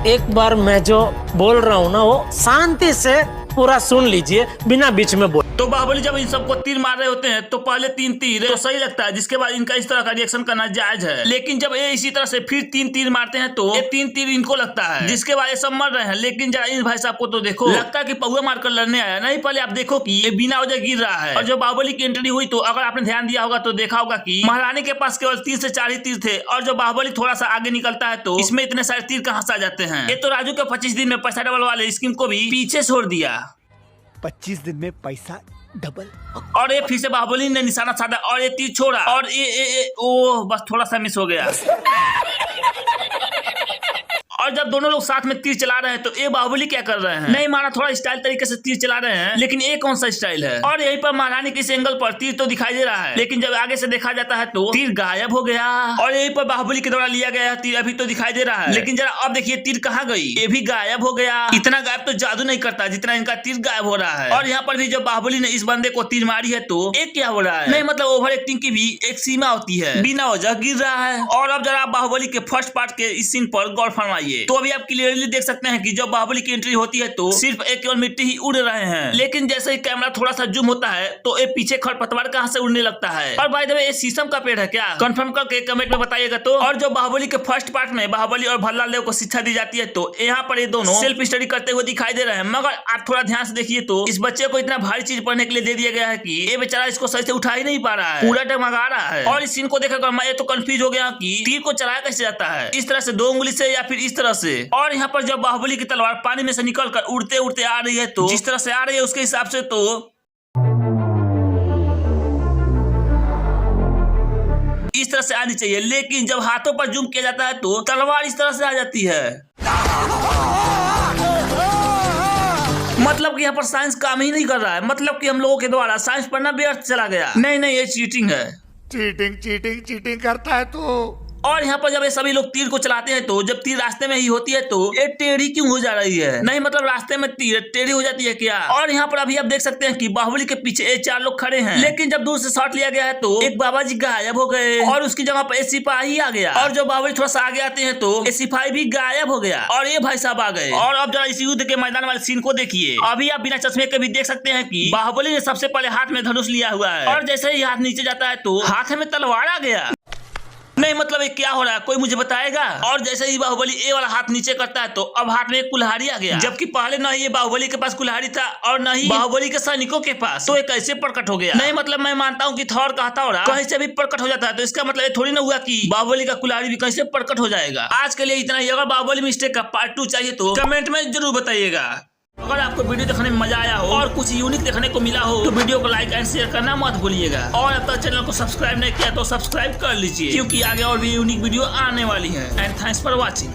एक बार मैं जो बोल रहा हूँ ना वो शांति से पूरा सुन लीजिए बिना बीच में बोल। तो बाहुबली जब इन सबको तीर मार रहे होते हैं तो पहले 3 तीर तो सही लगता है, जिसके बाद इनका इस तरह का रिएक्शन करना जायज है। लेकिन जब ये इसी तरह से फिर 3 तीर मारते हैं तो ये 3 तीर इनको लगता है, जिसके बाद ये सब मर रहे हैं। लेकिन जरा इन भाई साहब को तो देखो, लगता है कि पौवा मारकर लड़ने आया। नहीं, पहले आप देखो कि ये बिना वजह गिर रहा है। और जब बाहुबली की एंट्री हुई तो अगर आपने ध्यान दिया होगा तो देखा होगा कि महारानी के पास केवल 3 से 4 ही तीर थे, और जब बाहुबली थोड़ा सा आगे निकलता है तो इसमें इतने सारे तीर कहां से आ जाते हैं। ये तो राजू के 25 दिन में पैसा डबल वाले स्कीम को भी पीछे छोड़ दिया। 25 दिन में पैसा डबल। और ये फिर से बाहुबली ने निशाना साधा और ये तीर छोड़ा और ओह बस थोड़ा सा मिस हो गया। और जब दोनों लोग साथ में तीर चला रहे हैं तो ये बाहुबली क्या कर रहे हैं, नहीं माना थोड़ा स्टाइल तरीके से तीर चला रहे हैं, लेकिन ये कौन सा स्टाइल है। और यहीं पर महारानी के इस एंगल पर तीर तो दिखाई दे रहा है, लेकिन जब आगे से देखा जाता है तो तीर गायब हो गया। और यहीं पर बाहुबली के द्वारा लिया गया तीर अभी तो दिखाई दे रहा है, लेकिन जरा अब देखिए तीर कहाँ गई, ये भी गायब हो गया। इतना गायब तो जादू नहीं करता जितना इनका तीर गायब हो रहा है। और यहाँ पर भी जब बाहुबली ने इस बंदे को तीर मारी है तो एक क्या हो रहा है, नहीं मतलब ओवर एक्टिंग की भी एक सीमा होती है, बिना वजह गिर रहा है। और अब जरा बाहुबली के फर्स्ट पार्ट के इस सीन पर गौर फरमाइए तो अभी आप क्लियरली देख सकते हैं कि जब बाहुबली की एंट्री होती है तो सिर्फ एक केवल मिट्टी ही उड़ रहे हैं, लेकिन जैसे ही कैमरा थोड़ा सा जूम होता है तो ये पीछे खरपतवार कहां से उड़ने लगता है। और बाय द वे ये शीशम का पेड़ है क्या, कंफर्म करके कमेंट में बताइएगा। तो और जो बाहुबली के फर्स्ट पार्ट में बाहुबली और भल्लाल देव को शिक्षा दी जाती है तो यहाँ पर ये दोनों सेल्फ स्टडी करते हुए दिखाई दे रहे हैं। मगर आप थोड़ा ध्यान से देखिए तो इस बच्चे को इतना भारी चीज पढ़ने के लिए दे दिया गया है कि ये बेचारा इसको सही से उठा ही नहीं पा रहा है, पूरा डगमगा रहा है। और इस सीन को देखकर मैं तो कंफ्यूज हो गया कि तीर को चलाया कैसे जाता है, इस तरह से 2 उंगली से या फिर इस तरह से। और यहाँ पर जब बाहुबली की तलवार पानी में से निकलकर उड़ते उड़ते आ रही है तो जिस तरह से आ रही है उसके हिसाब से तो इस तरह से आनी चाहिए, लेकिन जब हाथों पर जूम किया जाता है तो तलवार इस तरह से आ जाती है। मतलब कि यहाँ पर साइंस काम ही नहीं कर रहा है, मतलब कि हम लोगों के द्वारा साइंस पढ़ना व्यर्थ चला गया। नहीं ये चीटिंग है। चीटिंग करता है तो। और यहाँ पर जब ये सभी लोग तीर को चलाते हैं तो जब तीर रास्ते में ही होती है तो ये टेढ़ी क्यों हो जा रही है, नहीं मतलब रास्ते में तीर टेढ़ी हो जाती है क्या। और यहाँ पर अभी आप देख सकते हैं कि बाहुबली के पीछे ये 4 लोग खड़े हैं, लेकिन जब दूर से शॉट लिया गया है तो एक बाबा जी गायब हो गए और उसकी जगह पर सिपाही आ गया। और जब बाहुबली थोड़ा सा आगे आते हैं तो ये सिपाही भी गायब हो गया और ये भाई साहब आ गए। और अब जरा इस युद्ध के मैदान वाले सीन को देखिए। अभी आप बिना चश्मे के भी देख सकते हैं कि बाहुबली ने सबसे पहले हाथ में धनुष लिया हुआ है और जैसे ही हाथ नीचे जाता है तो हाथ में तलवार आ गया। नहीं मतलब ये क्या हो रहा है, कोई मुझे बताएगा। और जैसे ही बाहुबली ए वाला हाथ नीचे करता है तो अब हाथ में एक कुल्हाड़ी आ गया, जबकि पहले न ही बाहुबली के पास कुल्हाड़ी था और न ही बाहुबली के सैनिकों के पास, तो ये कैसे प्रकट हो गया। नहीं मतलब मैं मानता हूँ कि थॉर कहता हो रहा कहीं से भी प्रकट हो जाता है, तो इसका मतलब ये थोड़ी ना हुआ कि बाहुबली का कुल्हाड़ी भी कैसे प्रकट हो जाएगा। आज के लिए इतना ही। अगर बाहुबली मिस्टेक का पार्ट 2 चाहिए तो कमेंट में जरूर बताइएगा। अगर आपको वीडियो देखने में मजा आया हो और कुछ यूनिक देखने को मिला हो तो वीडियो को लाइक एंड शेयर करना मत भूलिएगा। और अब तक चैनल को सब्सक्राइब नहीं किया तो सब्सक्राइब कर लीजिए, क्योंकि आगे और भी यूनिक वीडियो आने वाली है। And thanks for watching.